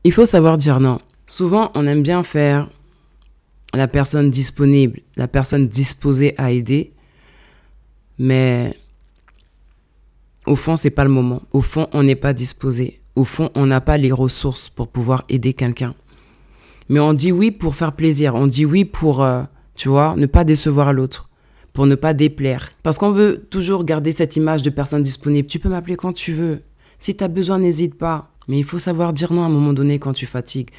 Il faut savoir dire non. Souvent, on aime bien faire la personne disponible, la personne disposée à aider, mais au fond, c'est pas le moment. Au fond, on n'est pas disposé. Au fond, on n'a pas les ressources pour pouvoir aider quelqu'un. Mais on dit oui pour faire plaisir. On dit oui pour, tu vois, ne pas décevoir l'autre, pour ne pas déplaire. Parce qu'on veut toujours garder cette image de personne disponible. Tu peux m'appeler quand tu veux. Si tu as besoin, n'hésite pas. Mais il faut savoir dire non à un moment donné quand tu fatigues.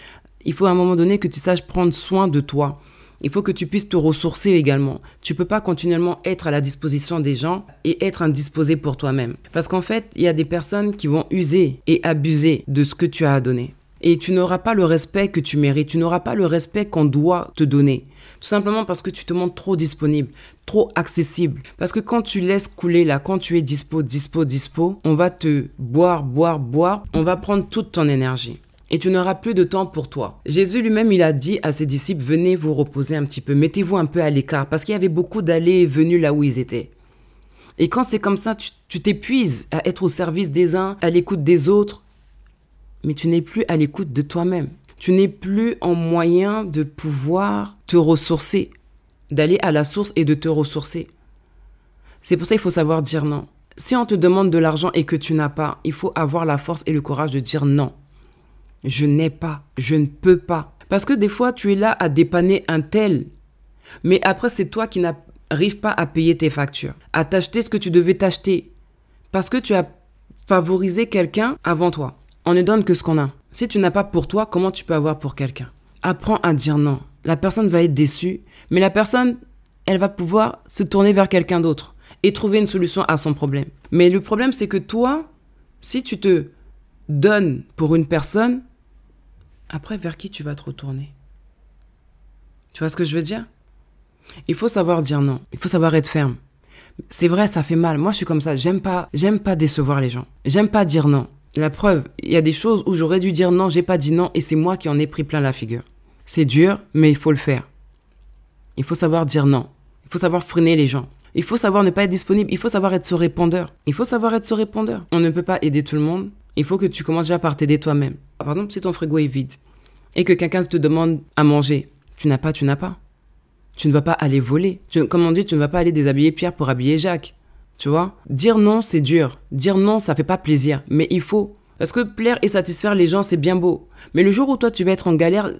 Il faut à un moment donné que tu saches prendre soin de toi. Il faut que tu puisses te ressourcer également. Tu ne peux pas continuellement être à la disposition des gens et être indisposé pour toi-même. Parce qu'en fait, il y a des personnes qui vont user et abuser de ce que tu as à donner. Et tu n'auras pas le respect que tu mérites. Tu n'auras pas le respect qu'on doit te donner. Tout simplement parce que tu te montres trop disponible, trop accessible. Parce que quand tu laisses couler là, quand tu es dispo, on va te boire. On va prendre toute ton énergie. Et tu n'auras plus de temps pour toi. Jésus lui-même, il a dit à ses disciples, venez vous reposer un petit peu, mettez-vous un peu à l'écart, parce qu'il y avait beaucoup d'allées et venues là où ils étaient. Et quand c'est comme ça, tu t'épuises à être au service des uns, à l'écoute des autres, mais tu n'es plus à l'écoute de toi-même. Tu n'es plus en moyen de pouvoir te ressourcer, d'aller à la source et de te ressourcer. C'est pour ça qu'il faut savoir dire non. Si on te demande de l'argent et que tu n'as pas, il faut avoir la force et le courage de dire non. Je n'ai pas, je ne peux pas. Parce que des fois, tu es là à dépanner un tel, mais après, c'est toi qui n'arrives pas à payer tes factures, à t'acheter ce que tu devais t'acheter, parce que tu as favorisé quelqu'un avant toi. On ne donne que ce qu'on a. Si tu n'as pas pour toi, comment tu peux avoir pour quelqu'un? Apprends à dire non. La personne va être déçue, mais la personne, elle va pouvoir se tourner vers quelqu'un d'autre et trouver une solution à son problème. Mais le problème, c'est que toi, si tu te donnes pour une personne, après, vers qui tu vas te retourner? Tu vois ce que je veux dire? Il faut savoir dire non. Il faut savoir être ferme. C'est vrai, ça fait mal. Moi, je suis comme ça. J'aime pas décevoir les gens. J'aime pas dire non. La preuve, il y a des choses où j'aurais dû dire non, j'ai pas dit non, et c'est moi qui en ai pris plein la figure. C'est dur, mais il faut le faire. Il faut savoir dire non. Il faut savoir freiner les gens. Il faut savoir ne pas être disponible. Il faut savoir être ce répondeur. On ne peut pas aider tout le monde. Il faut que tu commences déjà par t'aider toi-même. Par exemple, si ton frigo est vide et que quelqu'un te demande à manger, tu n'as pas. Tu ne vas pas aller voler. Comme on dit, tu ne vas pas aller déshabiller Pierre pour habiller Jacques. Tu vois? Dire non, c'est dur. Dire non, ça fait pas plaisir. Mais il faut. Parce que plaire et satisfaire les gens, c'est bien beau. Mais le jour où toi, tu vas être en galère,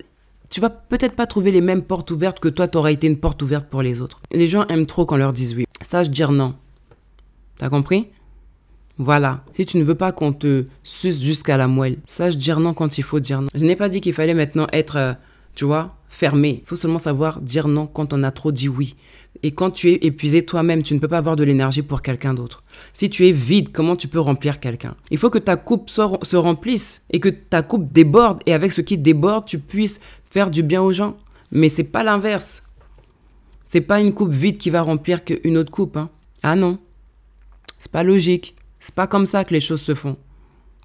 tu vas peut-être pas trouver les mêmes portes ouvertes que toi, t'auras été une porte ouverte pour les autres. Les gens aiment trop qu'on leur dise oui. Sache dire non. T'as compris? Voilà. Si tu ne veux pas qu'on te suce jusqu'à la moelle, sache dire non quand il faut dire non. Je n'ai pas dit qu'il fallait maintenant être, tu vois, fermé. Il faut seulement savoir dire non quand on a trop dit oui. Et quand tu es épuisé toi-même, tu ne peux pas avoir de l'énergie pour quelqu'un d'autre. Si tu es vide, comment tu peux remplir quelqu'un? Il faut que ta coupe se remplisse et que ta coupe déborde. Et avec ce qui déborde, tu puisses faire du bien aux gens. Mais c'est pas l'inverse. C'est pas une coupe vide qui va remplir qu'une autre coupe. Hein. Ah non. C'est pas logique. C'est pas comme ça que les choses se font.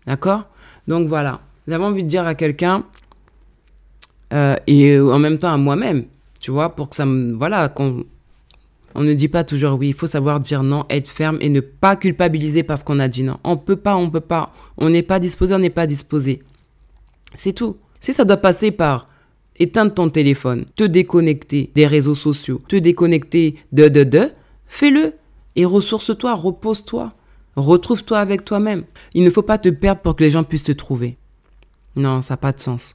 D'accord? Donc voilà. J'avais envie de dire à quelqu'un et en même temps à moi-même, tu vois, pour que ça me... Voilà, on ne dit pas toujours oui. Il faut savoir dire non, être ferme et ne pas culpabiliser parce qu'on a dit non. On peut pas. On n'est pas disposé. C'est tout. Si ça doit passer par éteindre ton téléphone, te déconnecter des réseaux sociaux, te déconnecter fais-le et ressource-toi, repose-toi. Retrouve-toi avec toi-même. Il ne faut pas te perdre pour que les gens puissent te trouver. Non, ça n'a pas de sens.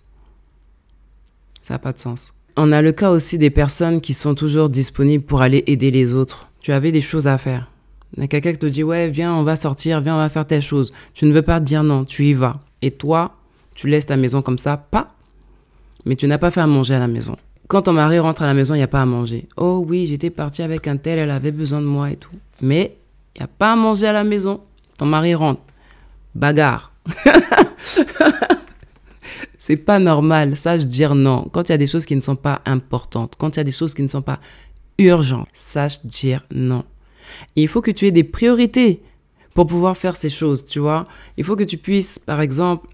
Ça n'a pas de sens. On a le cas aussi des personnes qui sont toujours disponibles pour aller aider les autres. Tu avais des choses à faire. Il y a quelqu'un qui te dit, ouais, viens, on va sortir, viens, on va faire telle chose. Tu ne veux pas te dire non, tu y vas. Et toi, tu laisses ta maison comme ça, pas. Mais tu n'as pas fait à manger à la maison. Quand ton mari rentre à la maison, il n'y a pas à manger. Oh oui, j'étais partie avec un tel, elle avait besoin de moi et tout. Mais il n'y a pas à manger à la maison. Ton mari rentre. Bagarre. C'est pas normal. Sache dire non. Quand il y a des choses qui ne sont pas importantes, quand il y a des choses qui ne sont pas urgentes, sache dire non. Et il faut que tu aies des priorités pour pouvoir faire ces choses, tu vois. Il faut que tu puisses, par exemple,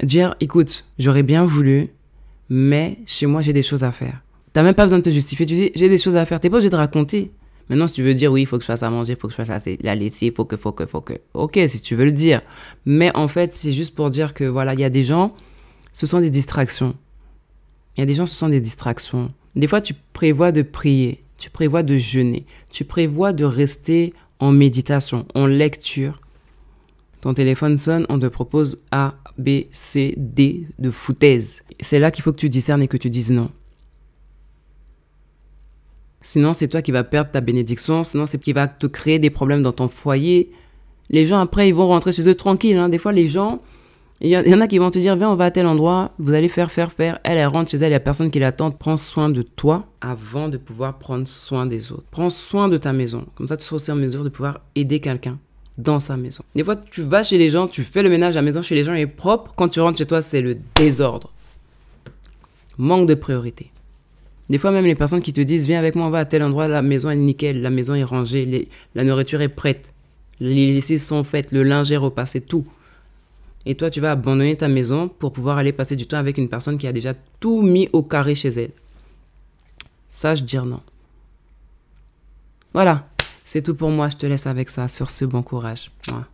dire, écoute, j'aurais bien voulu, mais chez moi, j'ai des choses à faire. T'as même pas besoin de te justifier. Tu dis, j'ai des choses à faire. T'es pas obligé de raconter. Maintenant, si tu veux dire, oui, il faut que je fasse à manger, il faut que je fasse la lessive, il faut que. Ok, si tu veux le dire. Mais en fait, c'est juste pour dire que, voilà, il y a des gens, ce sont des distractions. Il y a des gens, ce sont des distractions. Des fois, tu prévois de prier, tu prévois de jeûner, tu prévois de rester en méditation, en lecture. Ton téléphone sonne, on te propose A, B, C, D de foutaise. C'est là qu'il faut que tu discernes et que tu dises non. Sinon, c'est toi qui vas perdre ta bénédiction. Sinon, c'est qui va te créer des problèmes dans ton foyer. Les gens, après, ils vont rentrer chez eux tranquilles. Des fois, les gens, il y en a qui vont te dire, viens, on va à tel endroit. Vous allez faire. Elle rentre chez elle, il n'y a personne qui l'attend. Prends soin de toi avant de pouvoir prendre soin des autres. Prends soin de ta maison. Comme ça, tu seras aussi en mesure de pouvoir aider quelqu'un dans sa maison. Des fois, tu vas chez les gens, tu fais le ménage, la maison chez les gens est propre. Quand tu rentres chez toi, c'est le désordre. Manque de priorité. Des fois, même les personnes qui te disent, viens avec moi, on va à tel endroit, la maison est nickel, la maison est rangée, la nourriture est prête, les lessives sont faites, le linge est repassé, tout. Et toi, tu vas abandonner ta maison pour pouvoir aller passer du temps avec une personne qui a déjà tout mis au carré chez elle. Sache dire non. Voilà, c'est tout pour moi. Je te laisse avec ça. Sur ce, bon courage. Mouah.